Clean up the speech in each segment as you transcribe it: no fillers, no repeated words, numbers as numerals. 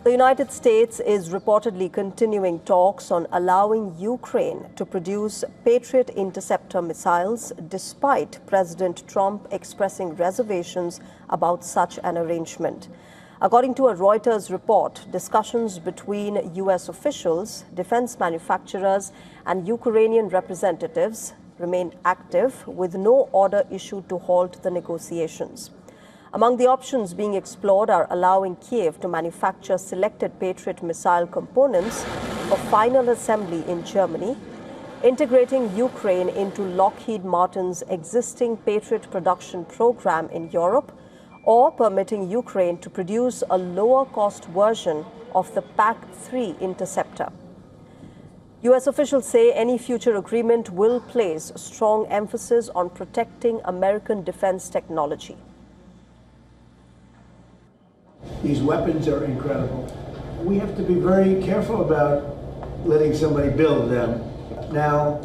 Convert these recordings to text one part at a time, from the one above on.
The United States is reportedly continuing talks on allowing Ukraine to produce Patriot interceptor missiles, despite President Trump expressing reservations about such an arrangement. According to a Reuters report, discussions between U.S. officials, defense manufacturers, and Ukrainian representatives remain active, with no order issued to halt the negotiations. Among the options being explored are allowing Kyiv to manufacture selected Patriot missile components for final assembly in Germany, integrating Ukraine into Lockheed Martin's existing Patriot production program in Europe, or permitting Ukraine to produce a lower-cost version of the PAC-3 interceptor. U.S. officials say any future agreement will place strong emphasis on protecting American defense technology. These weapons are incredible. We have to be very careful about letting somebody build them. Now,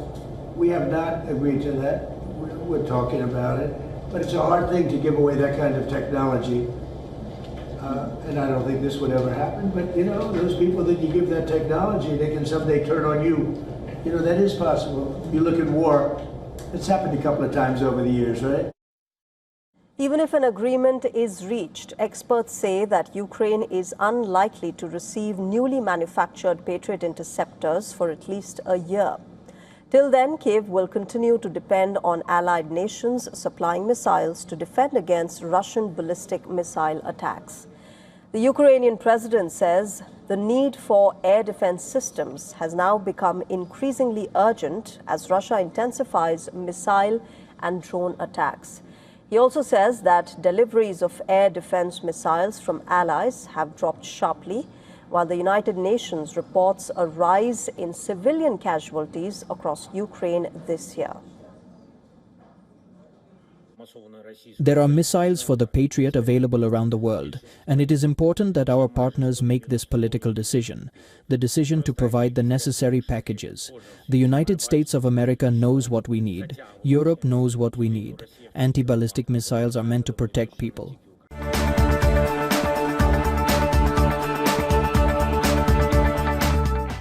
we have not agreed to that. We're talking about it. But it's a hard thing to give away that kind of technology. And I don't think this would ever happen. But, you know, those people that you give that technology, they can someday turn on you. You know, that is possible. You look at war, it's happened a couple of times over the years, right? Even if an agreement is reached, experts say that Ukraine is unlikely to receive newly manufactured Patriot interceptors for at least a year. Till then, Kyiv will continue to depend on allied nations supplying missiles to defend against Russian ballistic missile attacks. The Ukrainian president says the need for air defense systems has now become increasingly urgent as Russia intensifies missile and drone attacks. He also says that deliveries of air defense missiles from allies have dropped sharply, while the United Nations reports a rise in civilian casualties across Ukraine this year. There are missiles for the Patriot available around the world, and it is important that our partners make this political decision, the decision to provide the necessary packages. The United States of America knows what we need. Europe knows what we need. Anti-ballistic missiles are meant to protect people.